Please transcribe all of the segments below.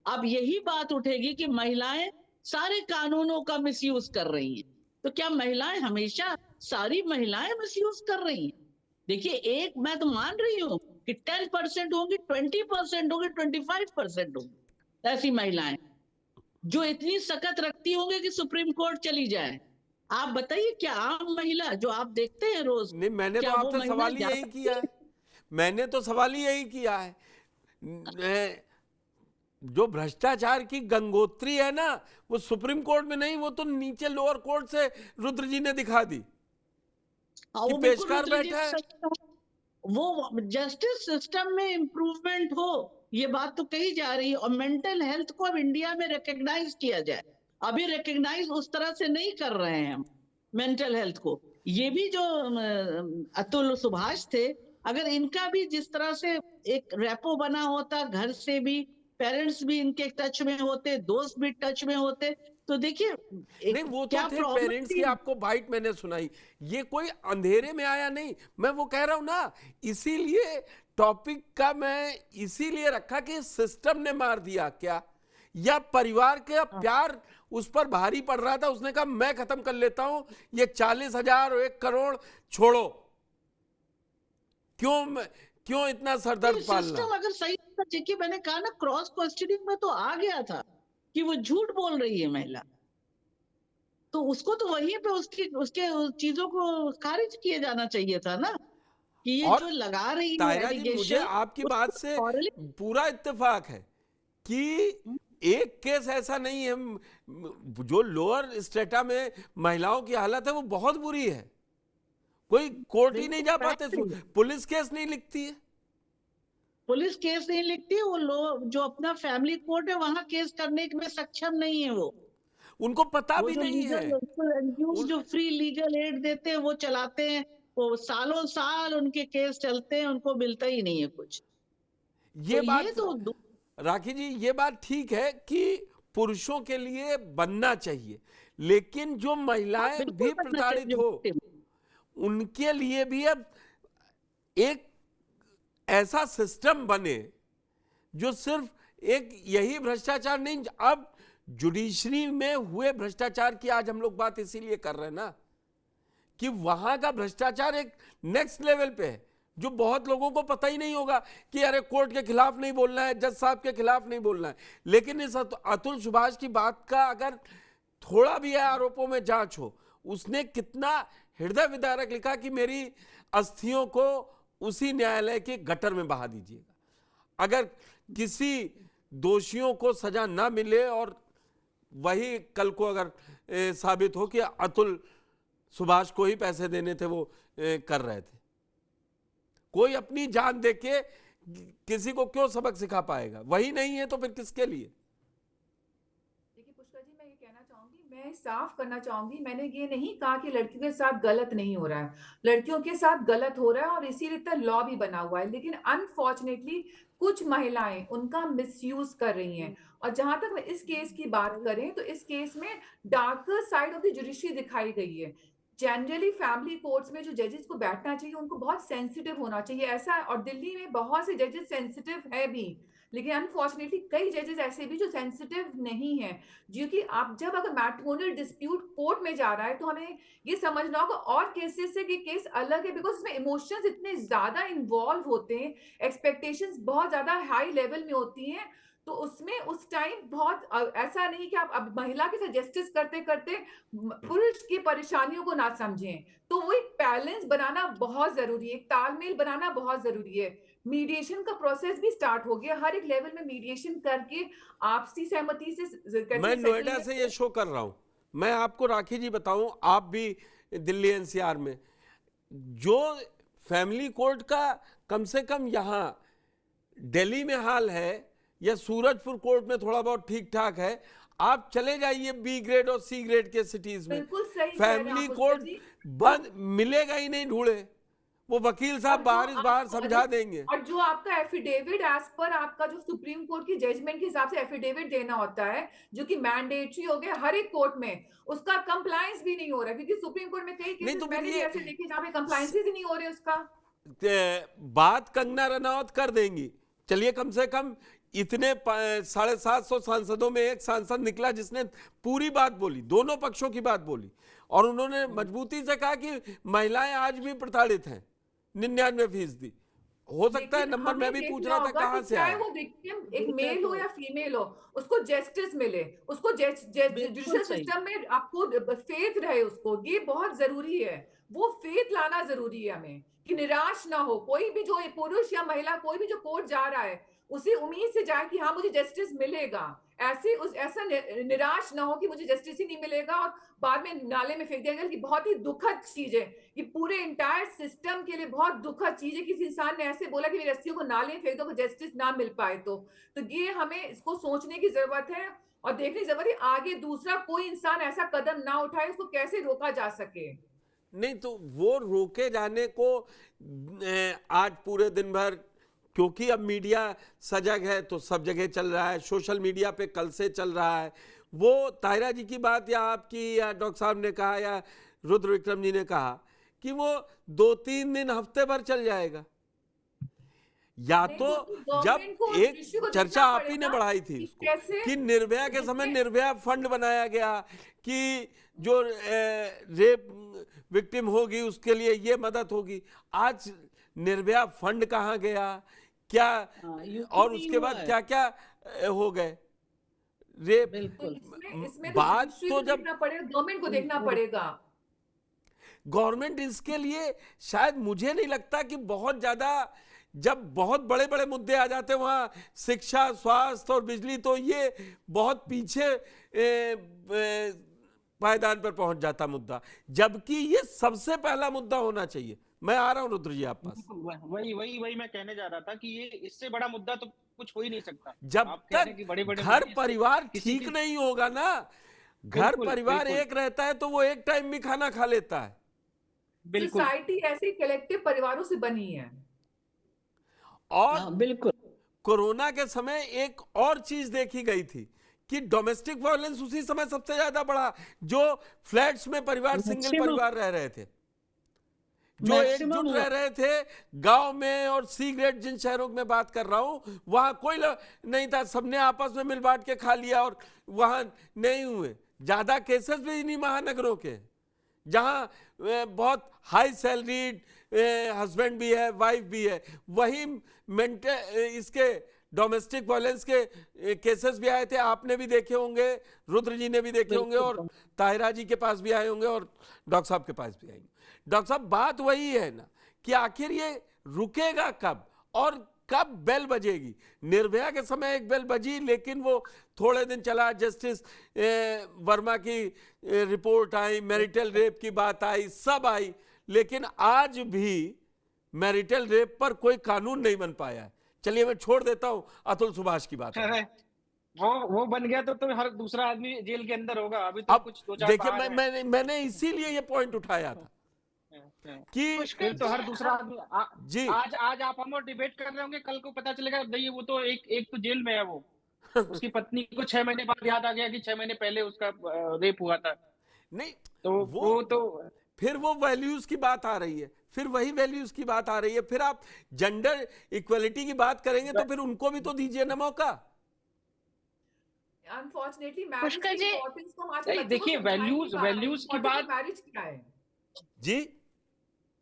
अब यही बात उठेगी कि महिलाएं सारे कानूनों का मिसयूज कर रही हैं। तो क्या महिलाएं हमेशा सारी महिलाएं मिसयूज कर रही हैं? देखिए, एक मैं तो मान रही हूँ कि 10% होंगी, 20% होंगी, 25% होंगी ऐसी महिलाएं जो इतनी सकत रखती होंगी कि सुप्रीम कोर्ट चली जाए। आप बताइए, क्या आम महिला जो आप देखते हैं रोज, नहीं, मैंने तो क्या वो आपसे महिला सवाल ही जा यही सकती किया है। है? मैंने तो सवाल ही यही किया है। जो भ्रष्टाचार की गंगोत्री है ना, वो सुप्रीम कोर्ट में नहीं, वो तो नीचे लोअर कोर्ट से रुद्र जी ने दिखा दी हाँ, कि वो बिल्कुल पेशकार रुद्र जी बैठा है। वो जस्टिस सिस्टम में इम्प्रूवमेंट हो, ये बात तो कही जा रही है। और मेंटल हेल्थ को अब इंडिया में रिकॉग्नाइज किया जाए। अभी रिकॉग्नाइज उस तरह से नहीं कर रहे हैं हम मेंटल हेल्थ को। ये भी जो अतुल सुभाष थे, अगर इनका भी जिस तरह से एक रेपो बना होता, घर से भी, पेरेंट्स भी इनके टच में होते, दोस्त भी टच में होते, तो देखिए नहीं, एक वो तो क्या थे प्रॉब्लम पेरेंट्स की, थी। आपको बाइट मैंने सुनाई। ये कोई अंधेरे में आया नहीं, मैं वो कह रहा हूं ना। इसीलिए टॉपिक का मैं इसीलिए रखा कि सिस्टम ने मार दिया क्या, या परिवार के प्यार उस पर भारी पड़ रहा था, उसने कहा मैं खत्म कर लेता हूं ये 40,000 और 1 करोड़ छोड़ो। क्यों क्यों इतना सरदर्द पालना? सिस्टम अगर सही था, देखिए मैंने कहा ना, क्रॉस क्वेश्चनिंग में तो आ गया था कि वो झूठ बोल रही है महिला, तो उसको तो वहीं पे उसकी उसके उस चीजों को खारिज किए जाना चाहिए था ना, कि ये और जो लगा रही है तायरा जी, मुझे एलिगेशन आपकी बात उसको से morally- पूरा इत्तेफाक है कि एक केस ऐसा नहीं है। जो लोअर स्टेटा में महिलाओं की हालत है वो बहुत बुरी है। कोई कोर्ट ही नहीं बिल्कुल जा पाते, fact है। पुलिस केस नहीं लिखती है। पुलिस केस नहीं लिखती, वो लोग जो अपना फैमिली कोर्ट है वहां केस करने में सक्षम नहीं है। उनको पता वो भी जो नहीं है। लीगल एनजीओ उन, जो फ्री लीगल एड देते हैं वो चलाते हैं, वो सालों साल उनके केस चलते हैं, उनको मिलता ही नहीं है कुछ। ये तो ये बात, तो राखी जी, ये बात ठीक है कि पुरुषों के लिए बनना चाहिए, लेकिन जो महिलाएं बिल्कुल भी बनना प्रताड़ित चाहिए हो victim। उनके लिए भी अब एक ऐसा सिस्टम बने जो सिर्फ एक यही भ्रष्टाचार नहीं। अब जुडिशरी में हुए भ्रष्टाचार की आज हम लोग बात इसीलिए कर रहे हैं ना, कि वहां का भ्रष्टाचार एक नेक्स्ट लेवल पे है, जो बहुत लोगों को पता ही नहीं होगा कि अरे कोर्ट के खिलाफ नहीं बोलना है, जज साहब के खिलाफ नहीं बोलना है। लेकिन इस अतुल सुभाष की बात का अगर थोड़ा भी आरोपों में जांच हो, उसने कितना हृदय विदारक लिखा कि मेरी अस्थियों को उसी न्यायालय के गटर में बहा दीजिएगा। अगर किसी दोषियों को सजा ना मिले और वही कल को अगर साबित हो कि अतुल सुभाष को ही पैसे देने थे, वो कर रहे थे, कोई अपनी जान देके किसी को क्यों सबक सिखा पाएगा? वही नहीं है तो फिर किसके लिए? देखिए पुष्कर जी, मैं ये कहना चाहूंगी, मैं साफ करना चाहूंगी, मैंने ये नहीं कहा कि लड़कियों के साथ गलत नहीं हो रहा है। लड़कियों के साथ गलत हो रहा है और इसीलिए तो लॉ भी बना हुआ है, लेकिन अनफॉर्चुनेटली कुछ महिलाएं उनका मिसयूज कर रही हैं। और जहां तक मैं इस केस की बात करें तो इस केस में darker side of the judiciary दिखाई गई है। जनरली फैमिली कोर्ट्स में जो जजेस को बैठना चाहिए उनको बहुत सेंसिटिव होना चाहिए, ऐसा, और दिल्ली में बहुत से जजेस सेंसिटिव है भी, लेकिन अनफॉर्चुनेटली कई जजेस ऐसे भी जो सेंसिटिव नहीं है। जो कि आप जब अगर मैट्रिमोनियल डिस्प्यूट कोर्ट में जा रहा है तो हमें ये समझना होगा और केसेस से कि केस अलग है, बिकॉज इसमें इमोशंस इतने ज्यादा इन्वॉल्व होते हैं, एक्सपेक्टेशंस बहुत ज्यादा हाई लेवल में होती हैं। तो उसमें उस टाइम बहुत ऐसा नहीं कि आप अब महिला के साथ जस्टिस करते करते पुरुष की परेशानियों को ना समझें। तो वो एक बैलेंस बनाना बहुत जरूरी है, एक तालमेल बनाना बहुत जरूरी है। मीडिएशन का प्रोसेस भी स्टार्ट हो गया, हर एक लेवल में मीडिएशन करके आपसी सहमति से मैं नोएडा सेटलमेंट। से ये शो कर रहा हूं। मैं आपको राखी जी बताऊं, आप भी दिल्ली एनसीआर में जो फैमिली कोर्ट का कम से कम यहां दिल्ली में हाल है, या सूरजपुर कोर्ट में थोड़ा बहुत ठीक ठाक है, आप चले जाइए बी ग्रेड और सी ग्रेड के सिटीज में, बिल्कुल सही कह रहे हैं फैमिली आप पुष्कर कोर्ट जी। बंद मिलेगा ही नहीं ढूंढे। वो वकील साहब बाहर समझा देंगे। और जो आपका एफिडेविट एज पर आपका जो सुप्रीम कोर्ट की जजमेंट के हिसाब से एफिडेविट देना होता है, जो कि मैंडेटरी हो गया हर एक कोर्ट में, उसका कंप्लायंस भी नहीं हो रहा है, क्योंकि सुप्रीम कोर्ट में कई नहीं केसेस तो फिर मैंने भी ये ऐसे देखे जहां पे कंप्लायंस ही नहीं हो रहे उसका। बात कंगना रनौत कर देंगी, चलिए कम से कम इतने 750 सांसदों में एक सांसद निकला जिसने पूरी बात बोली, दोनों पक्षों की बात बोली, और उन्होंने मजबूती से कहा कि महिलाएं आज भी प्रताड़ित हैं 99%। हो सकता है नंबर मैं भी पूछ रहा था कहां से आया। वो विक्टिम एक मेल हो या फीमेल हो, उसको जस्टिस मिले, उसको जुडिशियल सिस्टम में आपको फेथ रहे, उसको ये बहुत जरूरी है। वो फेथ लाना जरूरी है हमें, कि निराश ना हो कोई भी, जो पुरुष या महिला कोई भी जो कोर्ट जा रहा है, उसी उम्मीद से जाए कि हाँ मुझे जस्टिस मिलेगा। ऐसा निराश ना हो कि मुझे जस्टिस ही नहीं मिलेगा और बाद में नाले में फेंक दिया गया। कि बहुत ही दुखद चीज है, कि पूरे इंटायर सिस्टम के लिए बहुत दुखद चीज है। किसी इंसान ने ऐसे बोला कि मेरी रस्सियों को नाले में फेंक दो, जस्टिस ना मिल पाए तो ये हमें इसको सोचने की जरूरत है और देखने की जरूरत है आगे दूसरा कोई इंसान ऐसा कदम ना उठाए, उसको कैसे रोका जा सके। नहीं तो वो रोके जाने को आज पूरे दिन भर, क्योंकि अब मीडिया सजग है तो सब जगह चल रहा है, सोशल मीडिया पे कल से चल रहा है। वो ताहिरा जी की बात या आपकी या डॉक्टर साहब ने कहा या रुद्र विक्रम जी ने कहा कि वो 2-3 दिन हफ्ते भर चल जाएगा। या तो जब एक चर्चा आप ही ने बढ़ाई थी उसको कि निर्भया के समय निर्भया फंड बनाया गया कि जो रेप विक्टिम होगी उसके लिए ये मदद होगी। आज निर्भया फंड कहाँ गया, क्या और उसके बाद क्या क्या हो गए रेप। बात तो जब गवर्नमेंट को देखना पड़ेगा। गवर्नमेंट इसके लिए शायद मुझे नहीं लगता कि बहुत ज्यादा, जब बहुत बड़े बड़े मुद्दे आ जाते हैं वहां शिक्षा, स्वास्थ्य और बिजली, तो ये बहुत पीछे पायदान पर पहुंच जाता मुद्दा, जबकि ये सबसे पहला मुद्दा होना चाहिए। मैं आ रहा हूं रुद्र जी आप पास। वही मैं कहने जा रहा था कि ये इससे बड़ा मुद्दा तो कुछ हो ही नहीं सकता जब तक घर परिवार ठीक नहीं होगा ना। घर परिवार एक रहता है तो वो एक टाइम भी खाना खा लेता है। सोसाइटी ऐसे कलेक्टिव परिवारों से बनी है। और बिल्कुल कोरोना के समय एक और चीज देखी गई थी कि डोमेस्टिक वायलेंस उसी समय सबसे ज्यादा बढ़ा, जो फ्लैट्स में परिवार, सिंगल परिवार रह रहे थे, जो एकजुट रह रहे थे गांव में, और सी ग्रेड जिन शहरों में बात कर रहा हूं वहां कोई नहीं था, सबने आपस में मिल बांट के खा लिया और वहां नहीं हुए। ज्यादा केसेस भी इन्हीं महानगरों के, जहां बहुत हाई सैलरीड हस्बैंड भी है, वाइफ भी है, वही इसके डोमेस्टिक वायलेंस के केसेस भी आए थे। आपने भी देखे होंगे, रुद्र जी ने भी देखे होंगे, और ताहिरा जी के पास भी आए होंगे, और डॉक्टर साहब के पास भी आएंगे। डॉक्टर साहब बात वही है ना कि आखिर ये रुकेगा कब और कब बेल बजेगी। निर्भया के समय एक बेल बजी, लेकिन वो थोड़े दिन चला, जस्टिस वर्मा की रिपोर्ट आई, मैरिटल रेप की बात आई, सब आई, लेकिन आज भी मैरिटल रेप पर कोई कानून नहीं बन पाया है। चलिए मैं छोड़ देता हूं, अतुल सुभाष की बात है। वो बन गया तो हर दूसरा आदमी जेल के अंदर होगा। अभी तो कुछ 2-4 देखिए मैंने इसीलिए ये पॉइंट उठाया था कि तो हर दूसरा आदमी जी आज आप हम और डिबेट कर रहे होंगे, कल को पता चलेगा नहीं वो तो एक तो जेल में है, वो उसकी पत्नी को 6 महीने बाद याद आ गया कि 6 महीने पहले उसका रेप हुआ था। नहीं तो वो तो फिर वो वैल्यूज की बात आ रही है, फिर वही वैल्यूज की बात आ रही है। फिर आप जेंडर इक्वलिटी की बात करेंगे तो फिर उनको भी तो दीजिए ना मौका। अनफॉर्चुनेटली मैरिज की इंपॉर्टेंस को आज देखिए वैल्यूज की बात, मैरिज क्या है जी।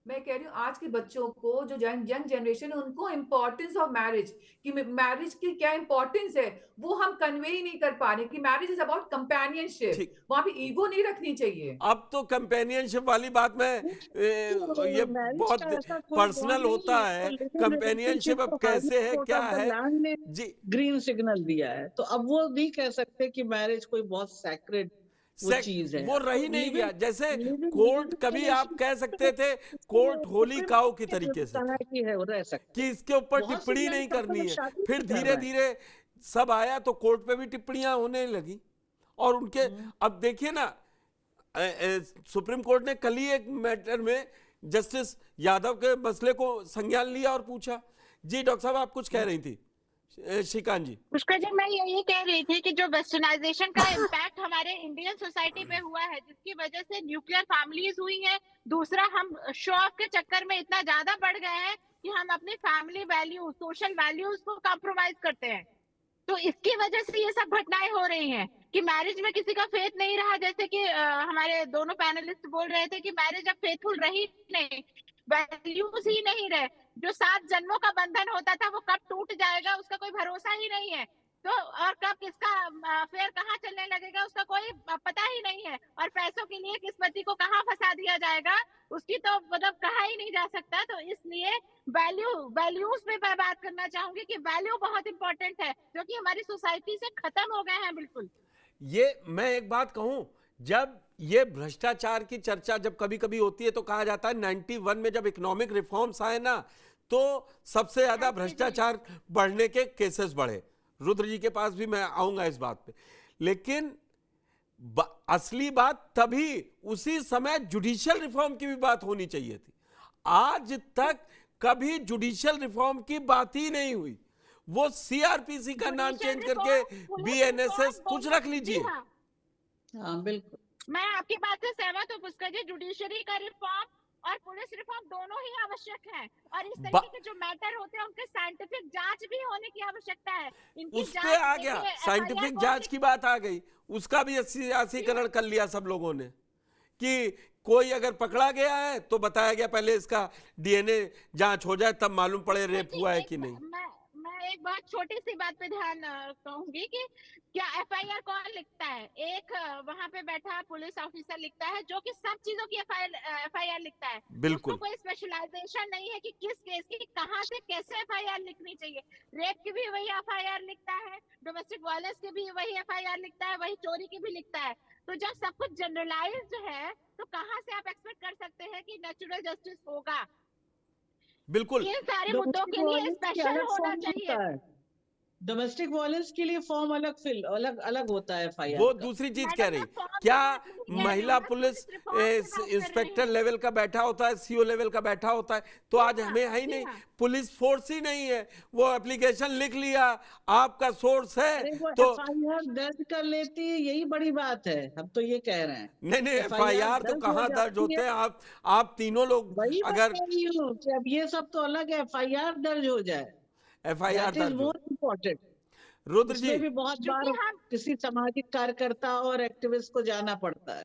मैं कह रही हूँ आज के बच्चों को, जो यंग जनरेशन है, उनको इम्पोर्टेंस ऑफ मैरिज, कि मैरिज की क्या इम्पोर्टेंस है वो हम कन्वे ही नहीं कर पा रहे। कि मैरिज इज अबाउट कंपेनियनशिप, वहां पे ईगो नहीं रखनी चाहिए। अब तो कंपेनियनशिप वाली बात में ये बहुत पर्सनल होता है। कंपेनियनशिप अब कैसे है, क्या है जी, ग्रीन सिग्नल दिया है, तो अब वो नहीं कह सकते कि मैरिज कोई बहुत सैक्रेड चीज है, वो रही नहीं गया। जैसे कोर्ट, कभी आप कह सकते थे कोर्ट होली काऊ की तरीके से कि इसके ऊपर टिप्पणी नहीं करनी है, फिर धीरे धीरे सब आया तो कोर्ट पे भी टिप्पणियां होने लगी। और उनके अब देखिए ना, सुप्रीम कोर्ट ने कल ही एक मैटर में जस्टिस यादव के मसले को संज्ञान लिया और पूछा। जी डॉक्टर साहब आप कुछ कह रही थी। श्रीकांत जी। पुष्कर जी, मैं यही कह रही थी कि जो वेस्टर्नाइजेशन का इम्पैक्ट हमारे इंडियन सोसाइटी पे हुआ है, जिसकी वजह से न्यूक्लियर फैमिलीज हुई हैं। दूसरा, हम शो ऑफ के चक्कर में इतना ज्यादा बढ़ गए हैं कि हम अपनी फैमिली वैल्यूज, सोशल वैल्यूज को कॉम्प्रोमाइज करते हैं। तो इसकी वजह से ये सब घटनाएं हो रही हैं कि मैरिज में किसी का फेथ नहीं रहा, जैसे कि हमारे दोनों पैनलिस्ट बोल रहे थे कि मैरिज अब फेथफुल रही नहीं, वैल्यूज ही नहीं रहे। जो 7 जन्मों का बंधन होता था वो कब टूट जाएगा उसका कोई भरोसा ही नहीं है। तो और कब किसका अफेयर कहाँ चलने लगेगा उसका कोई पता ही नहीं है। और पैसों के लिए किस पति को कहाँ फंसा दिया जाएगा उसकी तो मतलब कहा ही नहीं जा सकता। तो इसलिए वैल्यूज पे मैं बात करना चाहूंगी कि वैल्यू बहुत इंपॉर्टेंट है जो कि हमारी सोसाइटी से खत्म हो गए हैं बिल्कुल। ये मैं एक बात कहूं, जब ये भ्रष्टाचार की चर्चा जब कभी कभी होती है तो कहा जाता है 91 में जब इकोनॉमिक रिफॉर्म्स आए ना तो सबसे ज्यादा भ्रष्टाचार बढ़ने के केसेस बढ़े। रुद्र जी के पास भी मैं आऊंगा इस बात पे, लेकिन असली बात तभी उसी समय जुडिशियल रिफॉर्म की भी बात होनी चाहिए थी। आज तक कभी जुडिशियल रिफॉर्म की बात ही नहीं हुई। वो सीआरपीसी का नाम चेंज करके बीएनएसएस कुछ रख लीजिए। हाँ बिल्कुल, मैं आपकी बात से सहमत हूँ पुष्कर जी। जुडिशरी का रिफॉर्म और पुलिस रिफॉर्म दोनों ही आवश्यक है और इस तरीके के जो मैटर होते हैं उनके साइंटिफिक जांच भी होने की आवश्यकता है। इनकी उस पे आ गया, साइंटिफिक जांच की बात आ गई, उसका भी सियासीकरण कर लिया सब लोगों ने कि कोई अगर पकड़ा गया है तो बताया गया पहले इसका डीएनए जांच हो जाए तब मालूम पड़े रेप हुआ है कि नहीं। मैं एक बात छोटी सी बात पे ध्यान कहूंगी कि क्या एफआईआर कौन लिखता है? एक वहां पे बैठा पुलिस ऑफिसर लिखता है जो कि सब चीजों की एफआईआर लिखता है। बिल्कुल, उसको कोई स्पेशलाइजेशन नहीं है कि किस केस की कहां से कैसे एफआईआर लिखनी चाहिए। रेप की भी वही एफआईआर लिखता है, डोमेस्टिक वायलेंस की भी वही एफआईआर लिखता है, वही चोरी की भी लिखता है। तो जब सब कुछ जनरलाइज्ड है तो कहां से आप एक्सपेक्ट कर सकते हैं कि नेचुरल जस्टिस होगा? बिल्कुल। इन सारे मुद्दों के लिए स्पेशल होना चाहिए। डोमेस्टिक वायलेंस के लिए फॉर्म अलग अलग होता है एफआईआर वो का। दूसरी चीज कह रही, क्या महिला पुलिस इंस्पेक्टर लेवल का बैठा होता है, सीओ लेवल का बैठा होता है, तो आज हमें है ही नहीं, पुलिस फोर्स ही नहीं है। वो एप्लीकेशन लिख लिया, आपका सोर्स है तो एफआईआर दर्ज कर लेती है, यही बड़ी बात है। हम तो ये कह रहे हैं नहीं एफआईआर तो कहाँ दर्ज होते हैं। आप तीनों लोग अगर अब ये सब तो अलग है, एफआईआर दर्ज हो जाए, एफआईआर दर्ज मोर इम्पोर्टेंट। रुद्र जी भी बहुत बार किसी सामाजिक कार्यकर्ता और एक्टिविस्ट को जाना पड़ता है।